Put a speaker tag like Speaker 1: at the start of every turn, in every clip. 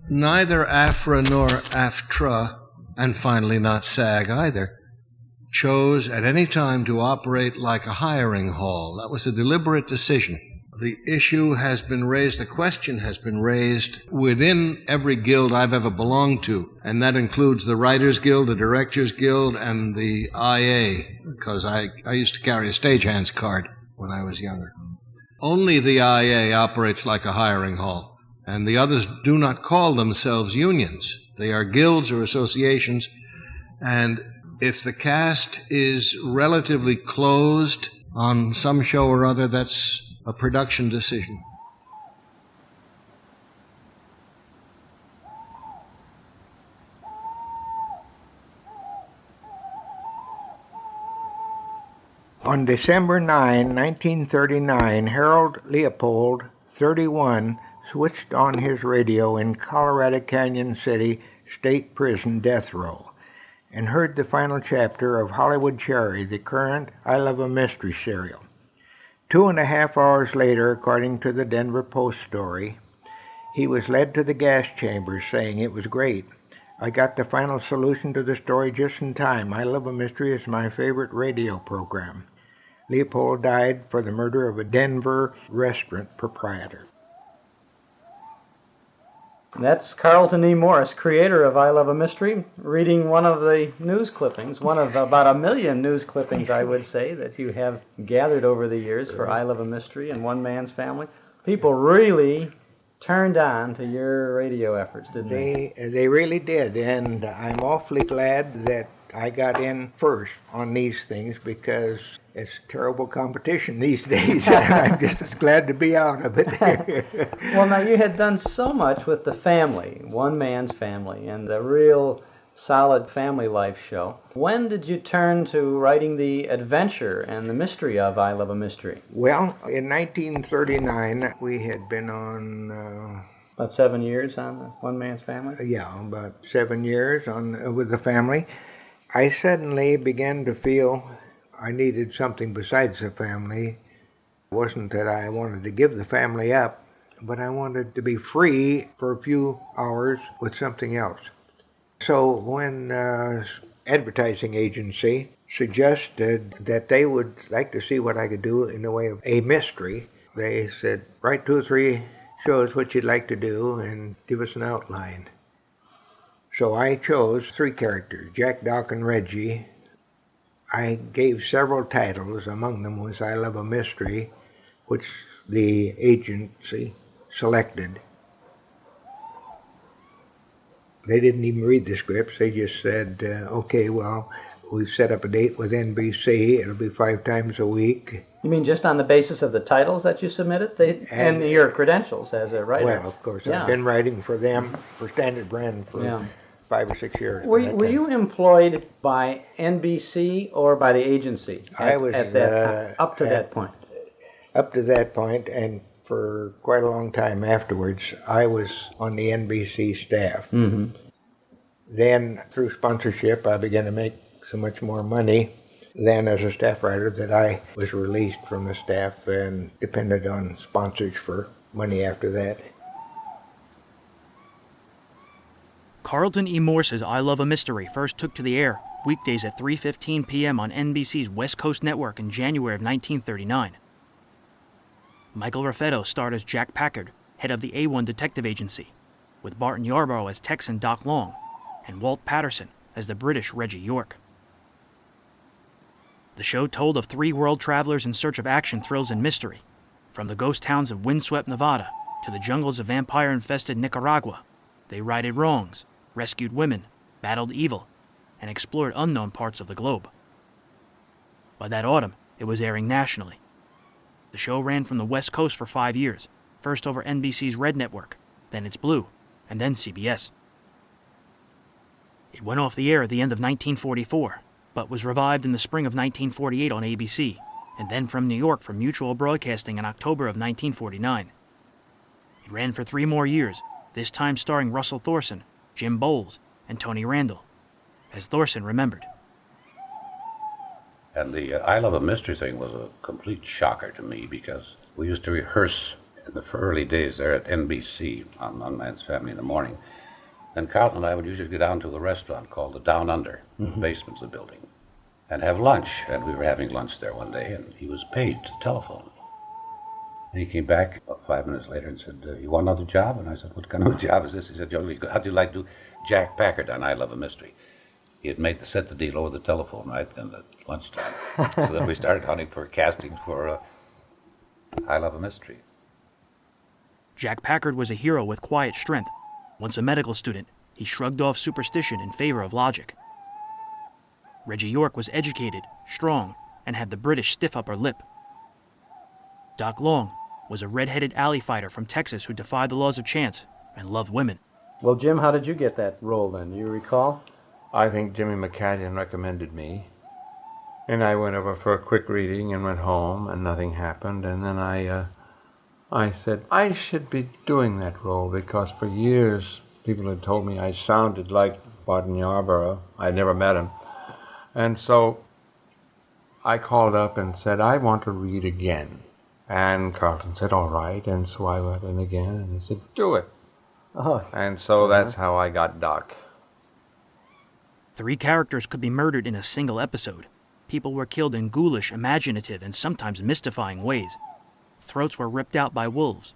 Speaker 1: Neither AFRA nor AFTRA, and finally not SAG either, chose at any time to operate like a hiring hall. That was a deliberate decision. The issue has been raised, the question has been raised within every guild I've ever belonged to, and that includes the Writers Guild, the Directors Guild, and the IA, because I used to carry a stagehand's card when I was younger. Only the IA operates like a hiring hall, and the others do not call themselves unions. They are guilds or associations, and if the cast is relatively closed on some show or other, that's a production decision.
Speaker 2: On December 9, 1939, Harold Leopold, 31, switched on his radio in Colorado Canyon City State Prison death row and heard the final chapter of Hollywood Cherry, the current I Love a Mystery serial. 2.5 hours later, according to the Denver Post story, he was led to the gas chamber saying it was great. I got the final solution to the story just in time. I Love a Mystery is my favorite radio program. Leopold died for the murder of a Denver restaurant proprietor.
Speaker 3: That's Carlton E. Morse, creator of I Love a Mystery, reading one of the news clippings, one of about 1 million news clippings, I would say, that you have gathered over the years for I Love a Mystery and One Man's Family. People really turned on to your radio efforts, didn't they?
Speaker 2: They really did, and I'm awfully glad that I got in first on these things because it's terrible competition these days, and I'm just as glad to be out of it.
Speaker 3: Well, now, you had done so much with the family, One Man's Family, and a real solid family life show. When did you turn to writing the adventure and the mystery of I Love a Mystery?
Speaker 2: Well, in 1939, we had been on...
Speaker 3: about 7 years on the One Man's Family?
Speaker 2: Yeah, about 7 years on with the family. I suddenly began to feel I needed something besides the family. It wasn't that I wanted to give the family up, but I wanted to be free for a few hours with something else. So when advertising agency suggested that they would like to see what I could do in the way of a mystery, they said, write 2 or 3 shows what you'd like to do and give us an outline. So I chose 3 characters, Jack, Doc, and Reggie. I gave several titles. Among them was I Love a Mystery, which the agency selected. They didn't even read the scripts. They just said, okay, well, we've set up a date with NBC. It'll be 5 times a week.
Speaker 3: You mean just on the basis of the titles that you submitted? And your credentials as a writer?
Speaker 2: Well, of course. Yeah. I've been writing for them, for Standard Brand, for 5 or 6 years.
Speaker 3: Were you employed by NBC or by the agency at that time, up to that point?
Speaker 2: Up to that point, and for quite a long time afterwards, I was on the NBC staff.
Speaker 3: Mm-hmm.
Speaker 2: Then, through sponsorship, I began to make so much more money than as a staff writer that I was released from the staff and depended on sponsors for money after that.
Speaker 4: Carlton E. Morse's I Love a Mystery first took to the air weekdays at 3:15 p.m. on NBC's West Coast Network in January of 1939. Michael Raffetto starred as Jack Packard, head of the A1 Detective Agency, with Barton Yarborough as Texan Doc Long and Walter Paterson as the British Reggie Yorke. The show told of 3 world travelers in search of action, thrills, and mystery, from the ghost towns of windswept Nevada to the jungles of vampire-infested Nicaragua. They righted wrongs, rescued women, battled evil, and explored unknown parts of the globe. By that autumn, it was airing nationally. The show ran from the West Coast for 5 years, first over NBC's Red Network, then its Blue, and then CBS. It went off the air at the end of 1944, but was revived in the spring of 1948 on ABC, and then from New York for Mutual Broadcasting in October of 1949. It ran for 3 more years, this time starring Russell Thorson, Jim Boles, and Tony Randall, as Thorson remembered.
Speaker 5: And the I Love a Mystery thing was a complete shocker to me because we used to rehearse in the early days there at NBC on One Man's Family in the morning. And Carlton and I would usually go down to a restaurant called the Down Under, in the basement of the building, and have lunch. And we were having lunch there one day, and he was paid to telephone. And he came back about 5 minutes later and said, you want another job? And I said, what kind of a job is this? He said, how'd you like to do Jack Packard on I Love a Mystery? He had set the deal over the telephone right then at lunchtime. So then we started hunting for casting for I Love a Mystery.
Speaker 4: Jack Packard was a hero with quiet strength. Once a medical student, he shrugged off superstition in favor of logic. Reggie Yorke was educated, strong, and had the British stiff upper lip. Doc Long was a red-headed alley fighter from Texas who defied the laws of chance and loved women.
Speaker 3: Well, Jim, how did you get that role then? Do you recall?
Speaker 6: I think Jimmy McCallion recommended me. And I went over for a quick reading and went home, and nothing happened. And then I said, I should be doing that role, because for years people had told me I sounded like Barton Yarborough. I'd never met him. And so I called up and said, I want to read again. And Carlton said, all right. And so I went in again, and he said, do it.
Speaker 3: Oh.
Speaker 6: And so that's how I got Doc.
Speaker 4: 3 characters could be murdered in a single episode. People were killed in ghoulish, imaginative, and sometimes mystifying ways. Throats were ripped out by wolves.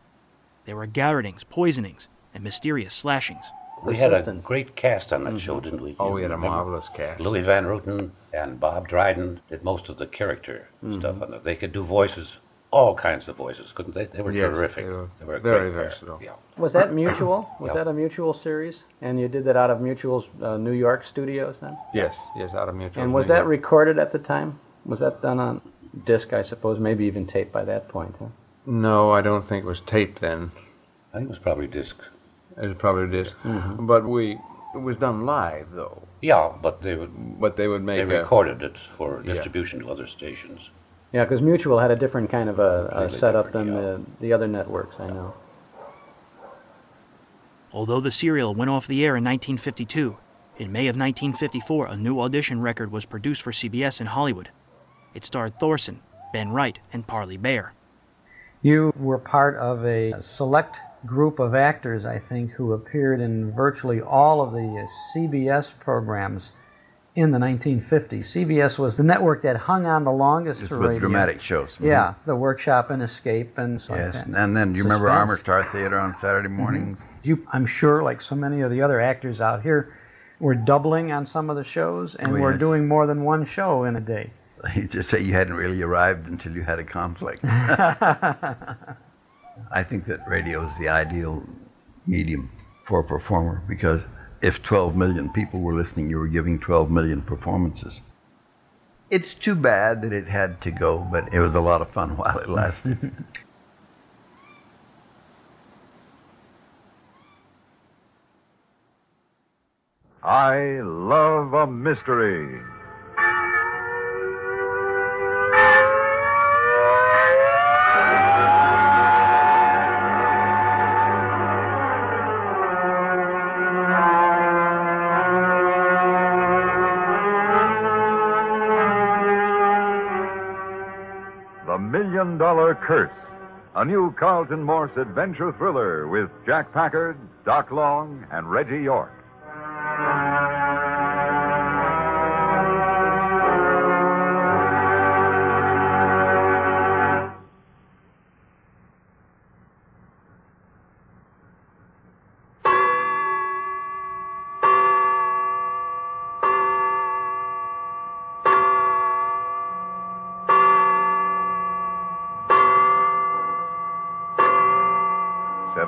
Speaker 4: There were garrotings, poisonings, and mysterious slashings.
Speaker 5: We had a great cast on that show, didn't we?
Speaker 6: Oh, we had a marvelous cast.
Speaker 5: Louis Van Rooten and Bob Dryden did most of the character stuff on it. They could do voices, all kinds of voices, couldn't they? They were terrific.
Speaker 6: They were
Speaker 5: a
Speaker 6: very
Speaker 5: great pair.
Speaker 6: versatile.
Speaker 5: Yeah.
Speaker 3: Was that Mutual? Was
Speaker 5: Yeah.
Speaker 3: that a Mutual series? And you did that out of Mutual's New York studios then?
Speaker 6: Yes, out of Mutual.
Speaker 3: And was that recorded at the time? Was that done on disc, I suppose, maybe even taped by that point, huh?
Speaker 6: No, I don't think it was taped then.
Speaker 5: I think it was probably disc.
Speaker 6: It was probably disc. But it was done live, though.
Speaker 5: Yeah, but they would
Speaker 6: make
Speaker 5: they recorded it for distribution to other stations.
Speaker 3: Yeah, because Mutual had a different kind of a
Speaker 5: Completely
Speaker 3: setup
Speaker 5: different,
Speaker 3: than the other networks, I know.
Speaker 4: Although the serial went off the air in 1952, in May of 1954, a new audition record was produced for CBS in Hollywood. It starred Thorson, Ben Wright, and Parley Bear.
Speaker 7: You were part of a select group of actors, I think, who appeared in virtually all of the CBS programs in the 1950s. CBS was the network that hung on the longest
Speaker 8: Just
Speaker 7: to
Speaker 8: with
Speaker 7: radio.
Speaker 8: dramatic shows.
Speaker 7: Yeah, The Workshop and Escape and so
Speaker 8: Yes,
Speaker 7: like that.
Speaker 8: and then do you remember
Speaker 7: Suspense.
Speaker 8: Armour Star Theater on Saturday mornings?
Speaker 7: I'm sure, like so many of the other actors out here, were doubling on some of the shows and were
Speaker 8: yes.
Speaker 7: doing more than one show in a day.
Speaker 8: You just say you hadn't really arrived until you had a conflict. I think that radio is the ideal medium for a performer, because if 12 million people were listening, you were giving 12 million performances. It's too bad that it had to go, but it was a lot of fun while it lasted.
Speaker 9: I Love a Mystery. The $1 Million Curse, a new Carlton Morse adventure thriller with Jack Packard, Doc Long, and Reggie Yorke.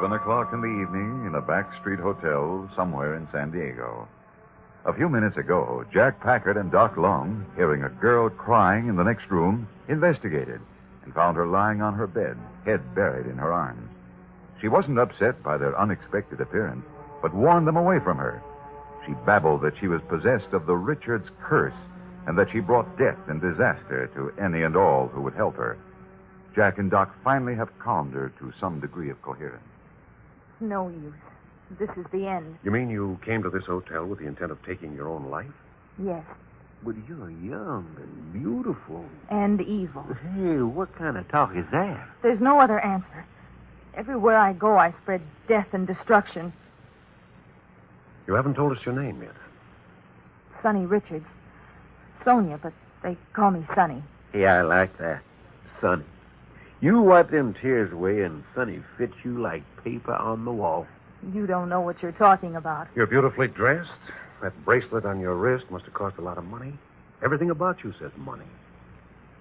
Speaker 9: O'clock in the evening in a backstreet hotel somewhere in San Diego. A few minutes ago, Jack Packard and Doc Long, hearing a girl crying in the next room, investigated and found her lying on her bed, head buried in her arms. She wasn't upset by their unexpected appearance, but warned them away from her. She babbled that she was possessed of the Richards curse and that she brought death and disaster to any and all who would help her. Jack and Doc finally have calmed her to some degree of coherence.
Speaker 10: No use. This is the end.
Speaker 11: You mean you came to this hotel with the intent of taking your own life?
Speaker 10: Yes.
Speaker 11: But you're young and beautiful.
Speaker 10: And evil.
Speaker 11: Hey, what kind of talk is that?
Speaker 10: There's no other answer. Everywhere I go, I spread death and destruction.
Speaker 11: You haven't told us your name yet.
Speaker 10: Sonny Richards. Sonia, but they call me Sonny.
Speaker 11: Yeah, I like that. Sonny. You wipe them tears away and Sonny fits you like paper on the wall.
Speaker 10: You don't know what you're talking about.
Speaker 11: You're beautifully dressed. That bracelet on your wrist must have cost a lot of money. Everything about you says money.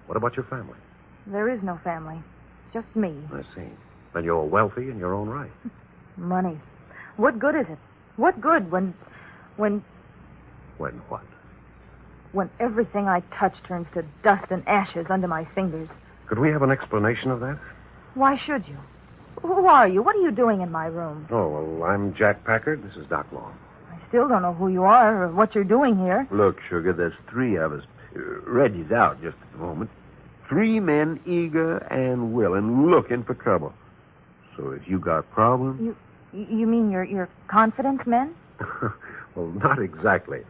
Speaker 11: What about your family?
Speaker 10: There is no family. Just me.
Speaker 11: I see. Then you're wealthy in your own right.
Speaker 10: Money. What good is it? What good when
Speaker 11: When what?
Speaker 10: When everything I touch turns to dust and ashes under my fingers?
Speaker 11: Could we have an explanation of that?
Speaker 10: Why should you? Who are you? What are you doing in my room?
Speaker 11: Oh, well, I'm Jack Packard. This is Doc Long.
Speaker 10: I still don't know who you are or what you're doing here.
Speaker 11: Look, Sugar, there's three of us. Reggie's out just at the moment. 3 men eager and willing, looking for trouble. So if you got problems...
Speaker 10: You mean your confidence men?
Speaker 11: Well, not exactly.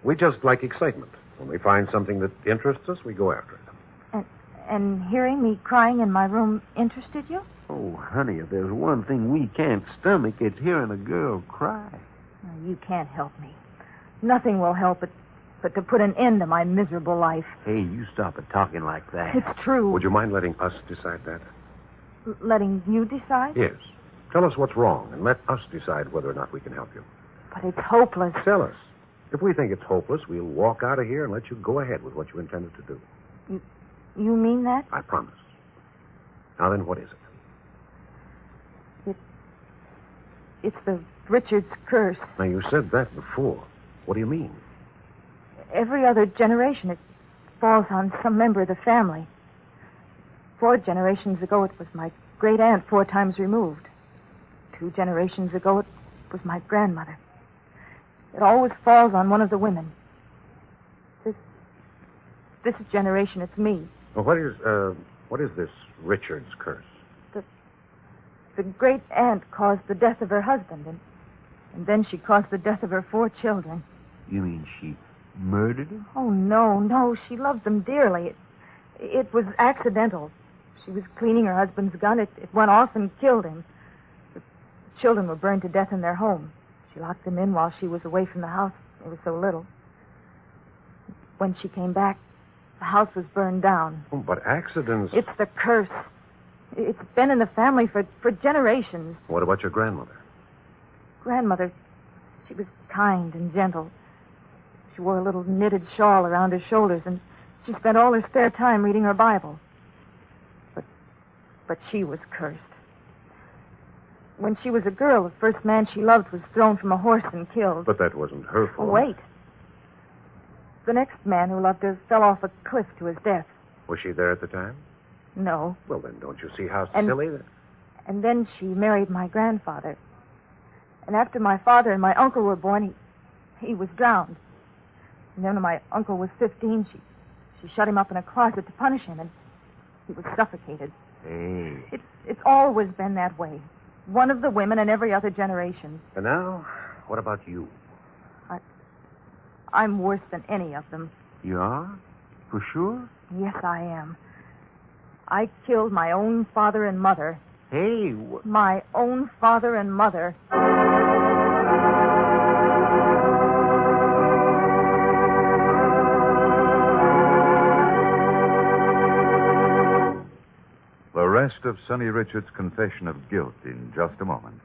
Speaker 11: We just like excitement. When we find something that interests us, we go after it.
Speaker 10: And hearing me crying in my room interested you?
Speaker 11: Oh, honey, if there's one thing we can't stomach, it's hearing a girl cry.
Speaker 10: You can't help me. Nothing will help but to put an end to my miserable life.
Speaker 11: Hey, you stop it talking like that.
Speaker 10: It's true.
Speaker 11: Would you mind letting us decide that?
Speaker 10: Letting you decide?
Speaker 11: Yes. Tell us what's wrong, and let us decide whether or not we can help you.
Speaker 10: But it's hopeless.
Speaker 11: Tell us. If we think it's hopeless, we'll walk out of here and let you go ahead with what you intended to do.
Speaker 10: You mean that?
Speaker 11: I promise. Now then, what is it?
Speaker 10: It's the Richards curse.
Speaker 11: Now, you said that before. What do you mean?
Speaker 10: Every other generation, it falls on some member of the family. 4 generations ago, it was my great aunt 4 times removed. 2 generations ago, it was my grandmother. It always falls on one of the women. This generation, it's me.
Speaker 11: Well, what is this Richards curse?
Speaker 10: The great aunt caused the death of her husband, and then she caused the death of her 4 children.
Speaker 11: You mean she murdered him?
Speaker 10: Oh, no. She loved them dearly. It was accidental. She was cleaning her husband's gun. It went off and killed him. The children were burned to death in their home. She locked them in while she was away from the house. They were so little. When she came back, the house was burned down.
Speaker 11: Oh, but accidents...
Speaker 10: It's the curse. It's been in the family for generations.
Speaker 11: What about your grandmother?
Speaker 10: Grandmother, she was kind and gentle. She wore a little knitted shawl around her shoulders, and she spent all her spare time reading her Bible. But she was cursed. When she was a girl, the first man she loved was thrown from a horse and killed.
Speaker 11: But that wasn't her fault.
Speaker 10: Oh, wait. The next man who loved her fell off a cliff to his death.
Speaker 11: Was she there at the time?
Speaker 10: No.
Speaker 11: Well, then, don't you see how silly that...
Speaker 10: And then she married my grandfather. And after my father and my uncle were born, he was drowned. And then when my uncle was 15, she shut him up in a closet to punish him, and he was suffocated.
Speaker 11: Hey.
Speaker 10: It's always been that way. One of the women in every other generation.
Speaker 11: And now, what about you?
Speaker 10: I'm worse than any of them.
Speaker 11: You are? For sure?
Speaker 10: Yes, I am. I killed my own father and mother.
Speaker 11: Hey,
Speaker 10: My own father and mother.
Speaker 9: The rest of Sonny Richards' confession of guilt in just a moment.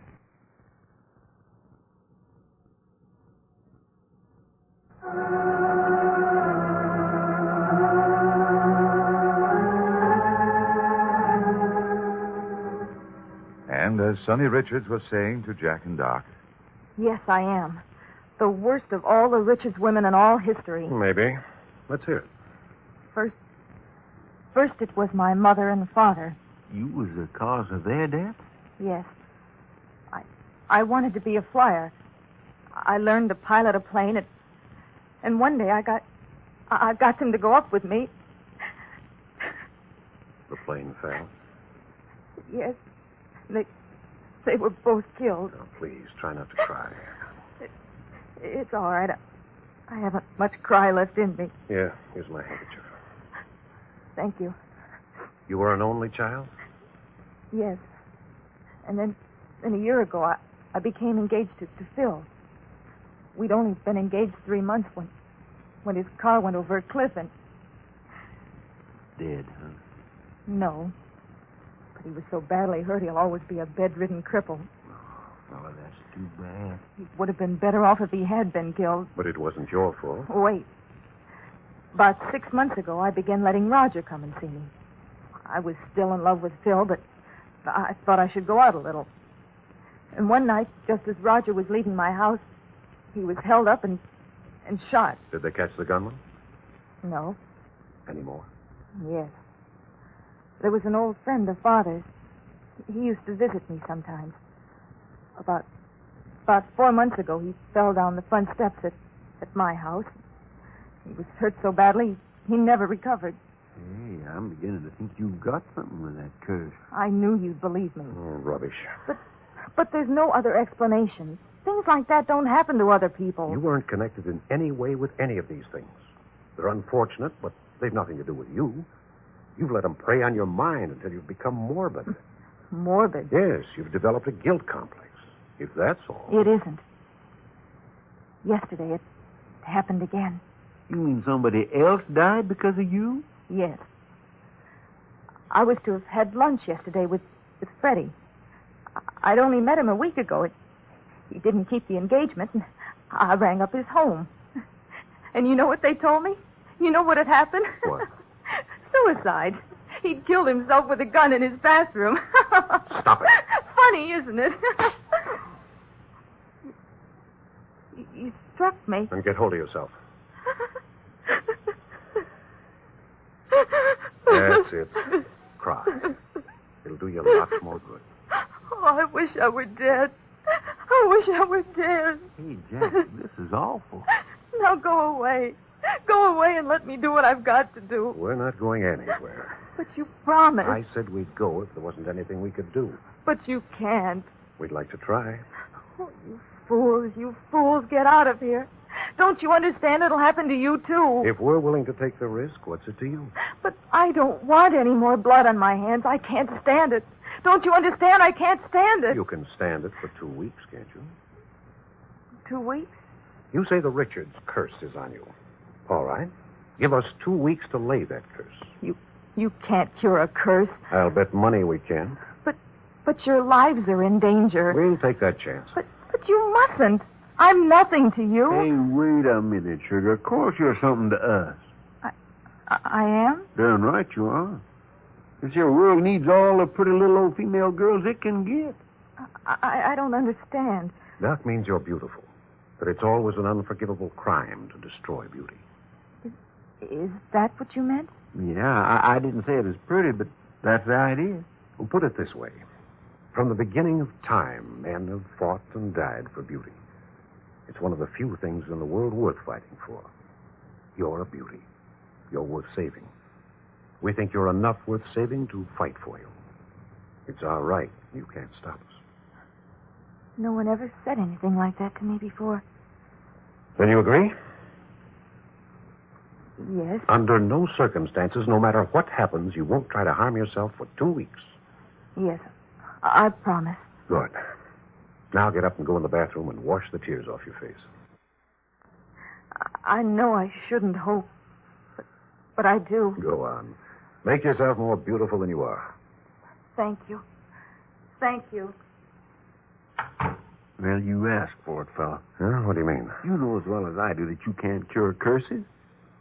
Speaker 9: And as Sonny Richards was saying to Jack and Doc...
Speaker 10: Yes, I am. The worst of all the Richards women in all history.
Speaker 11: Maybe. Let's hear it.
Speaker 10: First it was my mother and father.
Speaker 11: You was the cause of their death?
Speaker 10: Yes. I wanted to be a flyer. I learned to pilot a plane, and one day I got them to go up with me.
Speaker 11: The plane fell?
Speaker 10: Yes. They were both killed.
Speaker 11: Oh, please, try not to cry.
Speaker 10: It's all right. I haven't much cry left in me.
Speaker 11: Yeah, here's my handkerchief.
Speaker 10: Thank you.
Speaker 11: You were an only child?
Speaker 10: Yes. And then a year ago, I became engaged to Phil. We'd only been engaged 3 months when his car went over a cliff and...
Speaker 11: Dead, huh?
Speaker 10: No. But he was so badly hurt he'll always be a bedridden cripple.
Speaker 11: Fella, that's too bad.
Speaker 10: He would have been better off if he had been killed.
Speaker 11: But it wasn't your fault.
Speaker 10: Wait. About 6 months ago, I began letting Roger come and see me. I was still in love with Phil, but I thought I should go out a little. And one night, just as Roger was leaving my house, he was held up and shot.
Speaker 11: Did they catch the gunman?
Speaker 10: No.
Speaker 11: Any more?
Speaker 10: Yes. There was an old friend of Father's. He used to visit me sometimes. About 4 months ago, he fell down the front steps at my house. He was hurt so badly, he never recovered.
Speaker 11: Hey, I'm beginning to think you've got something with that curse.
Speaker 10: I knew you'd believe me.
Speaker 11: Oh, rubbish.
Speaker 10: But there's no other explanation. Things like that don't happen to other people.
Speaker 12: You weren't connected in any way with any of these things. They're unfortunate, but they've nothing to do with you. You've let them prey on your mind until you've become morbid.
Speaker 10: Morbid?
Speaker 12: Yes, you've developed a guilt complex. If that's all.
Speaker 10: It isn't. Yesterday, it happened again.
Speaker 11: You mean somebody else died because of you?
Speaker 10: Yes. I was to have had lunch yesterday with Freddie. I'd only met him a week ago. He didn't keep the engagement, and I rang up his home. And you know what they told me? You know what had happened?
Speaker 12: What?
Speaker 10: Suicide. He'd killed himself with a gun in his bathroom.
Speaker 12: Stop it.
Speaker 10: Funny, isn't it? You struck me.
Speaker 12: And get hold of yourself. That's it. Cry. It'll do you lots more good.
Speaker 10: Oh, I wish I were dead. I wish I were dead.
Speaker 11: Hey, Jack, this is awful.
Speaker 10: Now go away. Go away and let me do what I've got to do.
Speaker 12: We're not going anywhere.
Speaker 10: But you promised.
Speaker 12: I said we'd go if there wasn't anything we could do.
Speaker 10: But you can't.
Speaker 12: We'd like to try.
Speaker 10: Oh, you fools, get out of here. Don't you understand it'll happen to you, too?
Speaker 12: If we're willing to take the risk, what's it to you?
Speaker 10: But I don't want any more blood on my hands. I can't stand it. Don't you understand? I can't stand it.
Speaker 12: You can stand it for 2 weeks, can't you?
Speaker 10: 2 weeks?
Speaker 12: You say the Richards curse is on you. All right. Give us 2 weeks to lay that curse.
Speaker 10: You can't cure a curse.
Speaker 12: I'll bet money we can.
Speaker 10: But your lives are in danger.
Speaker 12: We'll take that chance.
Speaker 10: But you mustn't. I'm nothing to you.
Speaker 11: Hey, wait a minute, sugar. Of course you're something to us.
Speaker 10: I am?
Speaker 11: Darn right you are. This here world needs all the pretty little old female girls it can get.
Speaker 10: I don't understand.
Speaker 12: That means you're beautiful. That it's always an unforgivable crime to destroy beauty.
Speaker 10: Is that what you meant?
Speaker 11: Yeah, I didn't say it was pretty, but that's the idea.
Speaker 12: Well, put it this way. From the beginning of time, men have fought and died for beauty. It's one of the few things in the world worth fighting for. You're a beauty. You're worth saving. We think you're enough worth saving to fight for you. It's our right. You can't stop us.
Speaker 10: No one ever said anything like that to me before.
Speaker 12: Then you agree?
Speaker 10: Yes.
Speaker 12: Under no circumstances, no matter what happens, you won't try to harm yourself for 2 weeks.
Speaker 10: Yes, I promise.
Speaker 12: Good. Now get up and go in the bathroom and wash the tears off your face.
Speaker 10: I know I shouldn't hope, but I do.
Speaker 12: Go on. Make yourself more beautiful than you are.
Speaker 10: Thank you. Thank you.
Speaker 11: Well, you asked for it, fella.
Speaker 12: Huh? What do you mean?
Speaker 11: You know as well as I do that you can't cure curses.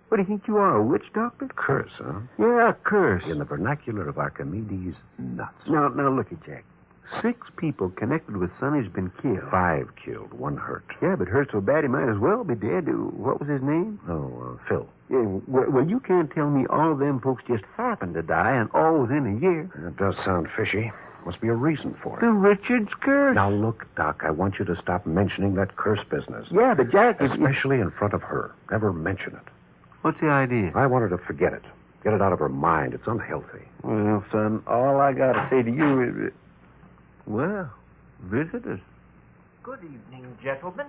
Speaker 11: What do you think you are, a witch doctor?
Speaker 12: Curse, huh?
Speaker 11: Yeah, a curse.
Speaker 12: In the vernacular of Archimedes, nuts.
Speaker 11: Now look at Jack. 6 people connected with Sonny's been killed.
Speaker 12: 5 killed, 1 hurt.
Speaker 11: Yeah, but hurt so bad he might as well be dead. What was his name?
Speaker 12: Oh, Phil.
Speaker 11: Yeah, well, you can't tell me all them folks just happened to die and all within a year.
Speaker 12: That does sound fishy. Must be a reason for it.
Speaker 11: The Richards curse.
Speaker 12: Now, look, Doc, I want you to stop mentioning that curse business.
Speaker 11: Yeah, but Jack...
Speaker 12: Especially in front of her. Never mention it.
Speaker 11: What's the idea?
Speaker 12: I want her to forget it. Get it out of her mind. It's unhealthy.
Speaker 11: Well, son, all I got to say to you is... Well, visitors.
Speaker 13: Good evening, gentlemen.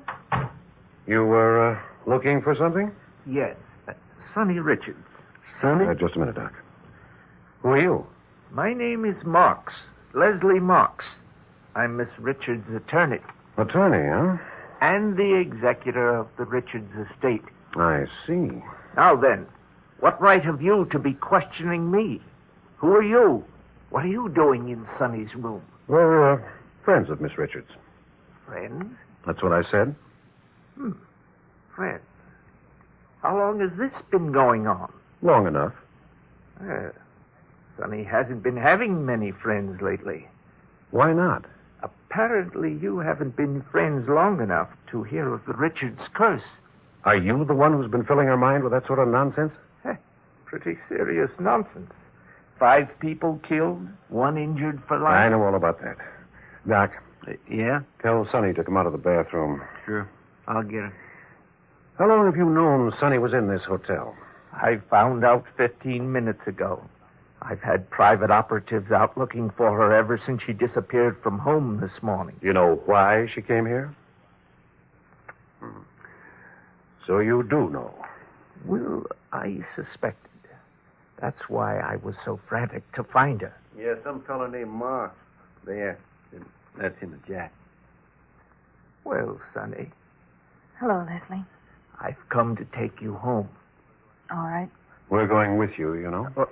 Speaker 12: You were looking for something?
Speaker 13: Yes, Sonny Richards.
Speaker 11: Sonny?
Speaker 12: Just a minute, Doc. Who are you?
Speaker 13: My name is Marks, Leslie Marks. I'm Miss Richards' attorney.
Speaker 12: Attorney, huh?
Speaker 13: and the executor of the Richards estate.
Speaker 12: I see.
Speaker 13: Now then, what right have you to be questioning me? Who are you? What are you doing in Sonny's room?
Speaker 12: We're friends of Miss Richards.
Speaker 13: Friends?
Speaker 12: That's what I said.
Speaker 13: Friends. How long has this been going on?
Speaker 12: Long enough.
Speaker 13: Sonny hasn't been having many friends lately.
Speaker 12: Why not?
Speaker 13: Apparently you haven't been friends long enough to hear of the Richards curse.
Speaker 12: Are you the one who's been filling her mind with that sort of nonsense?
Speaker 13: Pretty serious nonsense. 5 people killed, 1 injured for life.
Speaker 12: I know all about that. Doc.
Speaker 11: Yeah?
Speaker 12: Tell Sonny to come out of the bathroom.
Speaker 11: Sure. I'll get her.
Speaker 12: How long have you known Sonny was in this hotel?
Speaker 13: I found out 15 minutes ago. I've had private operatives out looking for her ever since she disappeared from home this morning.
Speaker 12: You know why she came here? So you do know.
Speaker 13: Well, I suspected. That's why I was so frantic to find her.
Speaker 11: Yeah, some fellow named Morse. There. That's him and Jack.
Speaker 13: Well, Sonny,
Speaker 10: Hello, Leslie.
Speaker 13: I've come to take you home.
Speaker 10: All right.
Speaker 12: We're going with you, you know.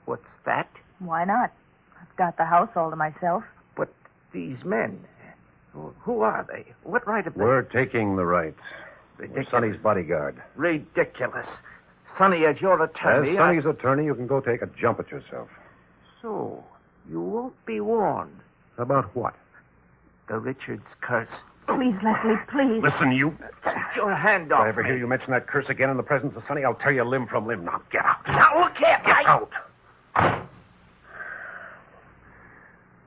Speaker 13: What's that?
Speaker 10: Why not? I've got the house all to myself.
Speaker 13: But these men, who are they? What right have they?
Speaker 12: We're taking the rights. We're Sonny's bodyguard.
Speaker 13: Ridiculous. Sonny, as your attorney...
Speaker 12: As Sonny's attorney, you can go take a jump at yourself.
Speaker 13: So, you won't be warned.
Speaker 12: About what?
Speaker 13: The Richards curse.
Speaker 10: Please, Leslie, please.
Speaker 12: Listen, you...
Speaker 13: Take your hand off
Speaker 12: If I ever hear you mention that curse again in the presence of Sonny, I'll tear you limb from limb. Now, get out.
Speaker 13: Now, look here.
Speaker 12: Get out.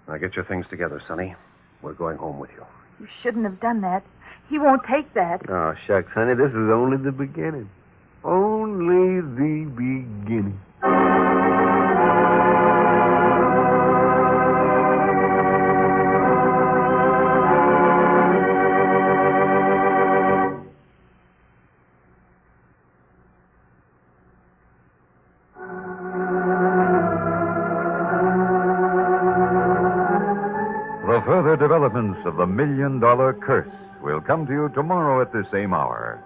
Speaker 12: Now, get your things together, Sonny. We're going home with you.
Speaker 10: You shouldn't have done that. He won't take that.
Speaker 11: Oh, shucks, honey, this is only the beginning. Only the beginning.
Speaker 9: The further developments of the $1 Million Curse will come to you tomorrow at the same hour.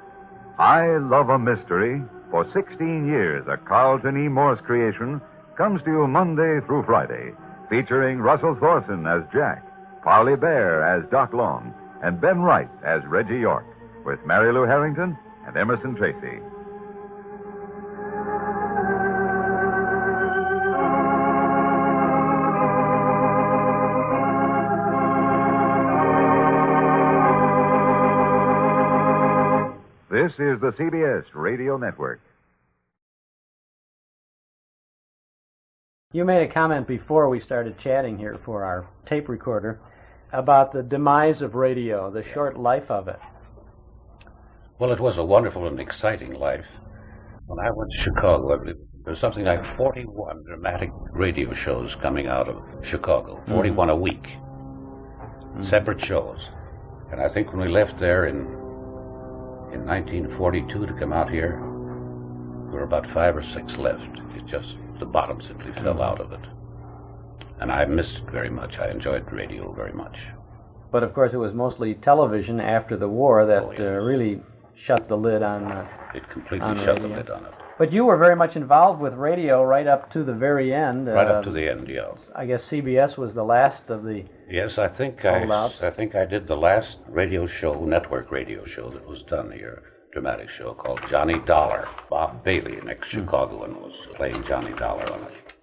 Speaker 9: I Love a Mystery, for 16 years a Carlton E. Morse creation, comes to you Monday through Friday, featuring Russell Thorson as Jack, Parley Bear as Doc Long, and Ben Wright as Reggie Yorke, with Mary Lou Harrington and Emerson Tracy. This is the CBS Radio Network.
Speaker 3: You made a comment before we started chatting here for our tape recorder about the demise of radio, the short life of it.
Speaker 5: Well, it was a wonderful and exciting life. When I went to Chicago, I believe there was something like 41 dramatic radio shows coming out of Chicago, 41 a week, separate shows. And I think when we left there in 1942 to come out here, there were about 5 or 6 left. It just, the bottom simply fell out of it. And I missed it very much. I enjoyed radio very much.
Speaker 3: But of course it was mostly television after the war that really shut the lid on
Speaker 5: it completely shut the lid on it.
Speaker 3: But you were very much involved with radio right up to the very end.
Speaker 5: Right up to the end, yeah.
Speaker 3: I guess CBS was the last of the...
Speaker 5: Yes, I think I did the last radio show, network radio show that was done here, dramatic show called Johnny Dollar. Bob Bailey, an ex-Chicagoan, was playing Johnny Dollar on it.